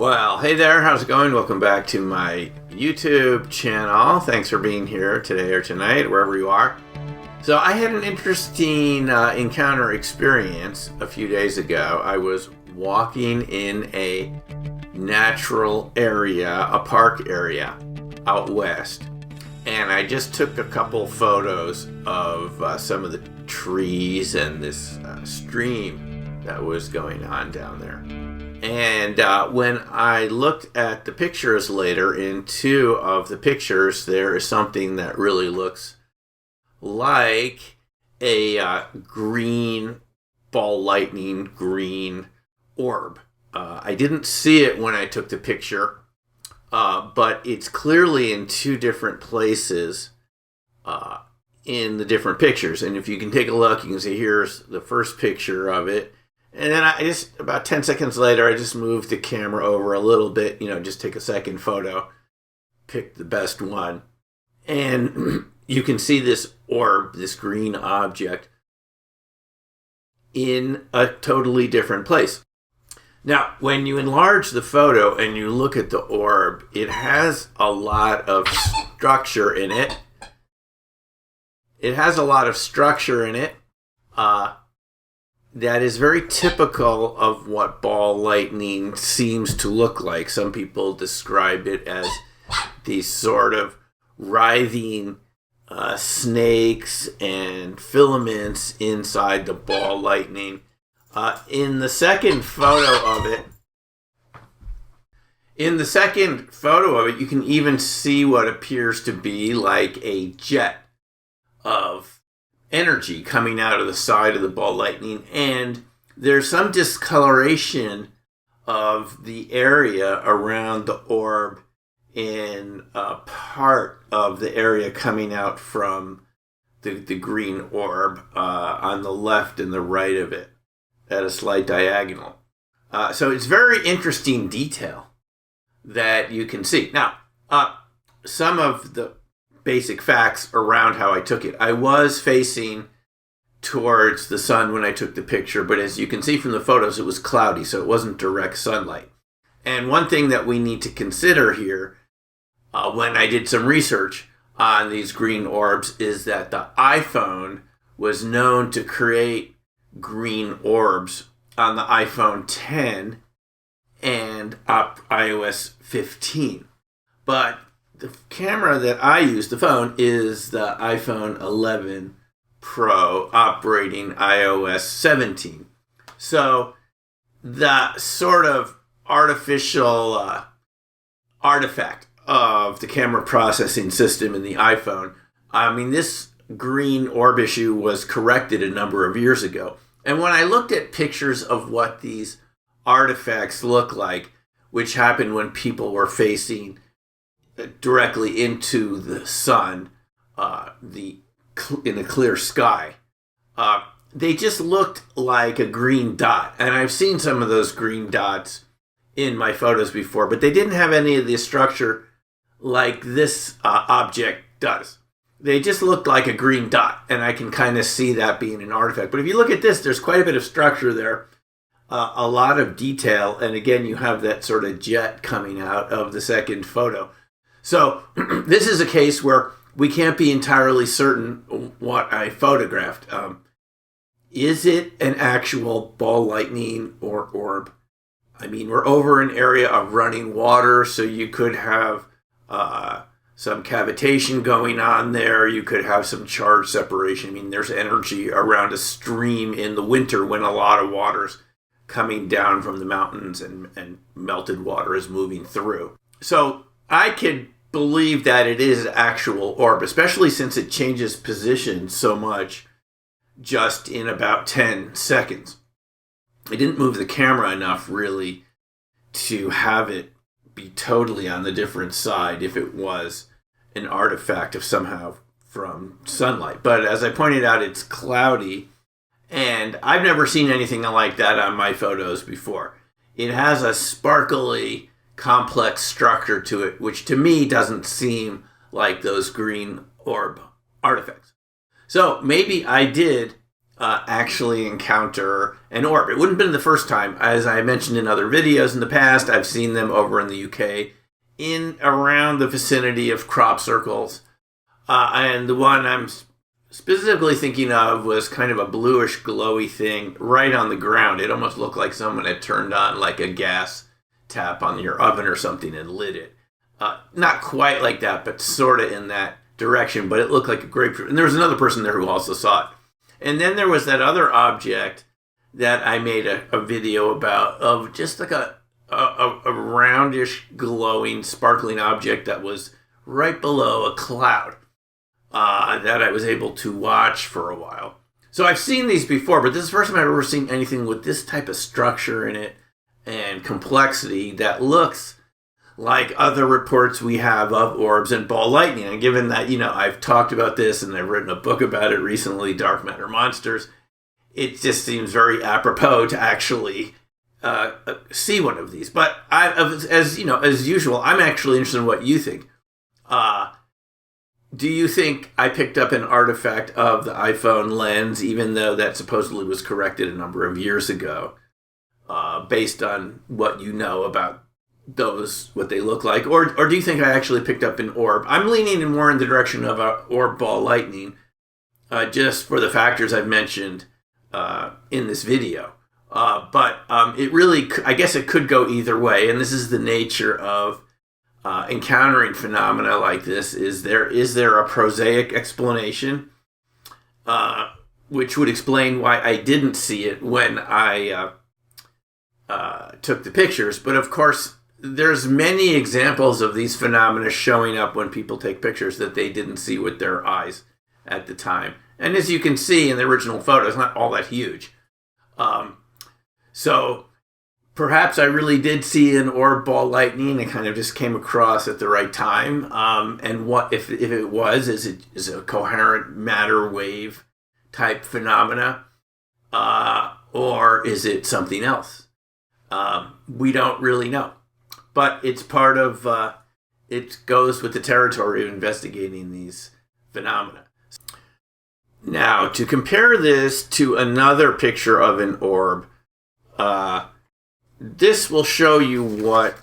Well, hey there, how's it going? Welcome back to my YouTube channel. Thanks for being here today or tonight, wherever you are. So I had an interesting encounter experience a few days ago. I was walking in a natural area, a park area out west, and I just took a couple photos of some of the trees and this stream that was going on down there. And when I looked at the pictures later, in two of the pictures, there is something that really looks like a green ball lightning green orb. I didn't see it when I took the picture, but it's clearly in two different places in the different pictures. And if you can take a look, you can see here's the first picture of it. And then I just, about 10 seconds later, I just moved the camera over a little bit, just take a second photo, pick the best one. And you can see this orb, this green object, in a totally different place. Now, when you enlarge the photo and you look at the orb, it has a lot of structure in it. That is very typical of what ball lightning seems to look like. Some people describe it as these sort of writhing snakes and filaments inside the ball lightning. In the second photo of it, you can even see what appears to be like a jet of energy coming out of the side of the ball lightning, and there's some discoloration of the area around the orb in a part of the area coming out from the green orb on the left and the right of it at a slight diagonal. So it's very interesting detail that you can see. Now, some of the basic facts around how I took it. I was facing towards the sun when I took the picture, but as you can see from the photos, it was cloudy, so it wasn't direct sunlight. And one thing that we need to consider here, when I did some research on these green orbs, is that the iPhone was known to create green orbs on the iPhone 10 and iOS 15. But the camera that I use, the phone, is the iPhone 11 Pro operating iOS 17. So the sort of artificial artifact of the camera processing system in the iPhone, this green orb issue was corrected a number of years ago. And when I looked at pictures of what these artifacts look like, which happened when people were facing directly into the sun, in a clear sky, they just looked like a green dot. And I've seen some of those green dots in my photos before, but they didn't have any of the structure like this object does. They just looked like a green dot, and I can kind of see that being an artifact. But if you look at this, there's quite a bit of structure there, a lot of detail, and again, you have that sort of jet coming out of the second photo. So this is a case where we can't be entirely certain what I photographed. Is it an actual ball lightning or orb? We're over an area of running water, so you could have some cavitation going on there. You could have some charge separation. There's energy around a stream in the winter when a lot of water's coming down from the mountains and melted water is moving through. So I could believe that it is an actual orb, especially since it changes position so much just in about 10 seconds. I didn't move the camera enough really to have it be totally on the different side if it was an artifact of somehow from sunlight. But as I pointed out, it's cloudy, and I've never seen anything like that on my photos before. It has a sparkly, complex structure to it, which to me doesn't seem like those green orb artifacts. So maybe I did actually encounter an orb. It wouldn't have been the first time. As I mentioned in other videos in the past, I've seen them over in the UK in around the vicinity of crop circles. And the one I'm specifically thinking of was kind of a bluish glowy thing right on the ground. It almost looked like someone had turned on like a gas tap on your oven or something and lit it. Not quite like that, but sort of in that direction. But it looked like a grapefruit. And there was another person there who also saw it. And then there was that other object that I made a video about of just like a roundish, glowing, sparkling object that was right below a cloud that I was able to watch for a while. So I've seen these before, but this is the first time I've ever seen anything with this type of structure in it and complexity that looks like other reports we have of orbs and ball lightning. And given that, I've talked about this and I've written a book about it recently, Dark Matter Monsters, it just seems very apropos to actually see one of these. But as usual, I'm actually interested in what you think. Do you think I picked up an artifact of the iPhone lens, even though that supposedly was corrected a number of years ago, based on what you know about those, what they look like? Or do you think I actually picked up an orb? I'm leaning more in the direction of a orb ball lightning, just for the factors I've mentioned in this video. But it really, I guess it could go either way, and this is the nature of encountering phenomena like this. Is there a prosaic explanation, which would explain why I didn't see it when I took the pictures? But of course, there's many examples of these phenomena showing up when people take pictures that they didn't see with their eyes at the time. And as you can see in the original photo, it's not all that huge. So perhaps I really did see an orb ball lightning. It kind of just came across at the right time. And what if it was, is it a coherent matter wave type phenomena? Or is it something else? We don't really know. But it's part of, it goes with the territory of investigating these phenomena. Now, to compare this to another picture of an orb, this will show you what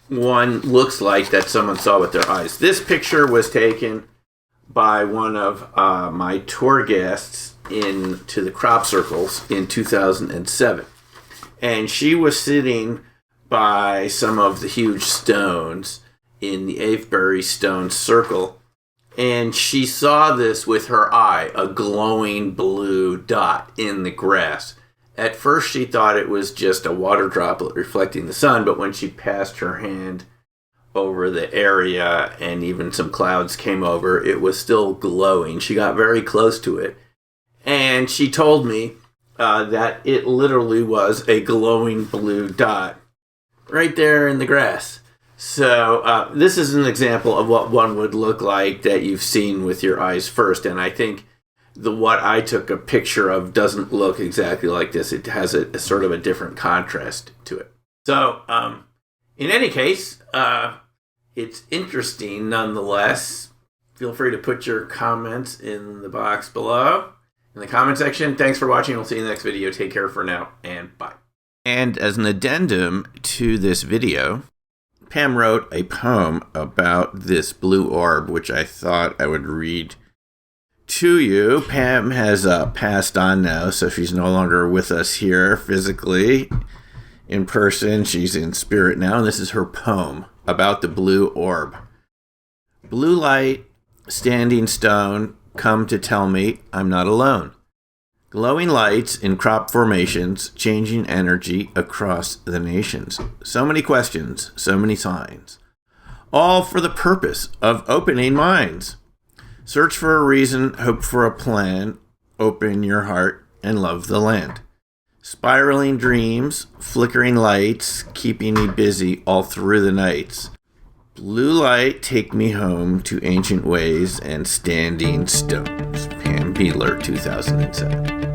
one looks like that someone saw with their eyes. This picture was taken by one of my tour guests into the crop circles in 2007. And she was sitting by some of the huge stones in the Avebury Stone Circle, and she saw this with her eye, a glowing blue dot in the grass. At first she thought it was just a water droplet reflecting the sun, but when she passed her hand over the area and even some clouds came over, it was still glowing. She got very close to it, and she told me that it literally was a glowing blue dot right there in the grass. So this is an example of what one would look like that you've seen with your eyes first. And I think what I took a picture of doesn't look exactly like this. It has a sort of a different contrast to it. So in any case, it's interesting nonetheless. Feel free to put your comments in the box below in the comment section. Thanks for watching. We'll see you in the next video. Take care for now, and bye. And as an addendum to this video, Pam wrote a poem about this blue orb, which I thought I would read to you. Pam has passed on now, so she's no longer with us here physically in person. She's in spirit now, and this is her poem about the blue orb. Blue light, standing stone, come to tell me I'm not alone. Glowing lights in crop formations, changing energy across the nations. So many questions, so many signs. All for the purpose of opening minds. Search for a reason, hope for a plan. Open your heart and love the land. Spiraling dreams, flickering lights, keeping me busy all through the nights. Blue light, take me home to ancient ways and standing stones. Pam Beadler, 2007.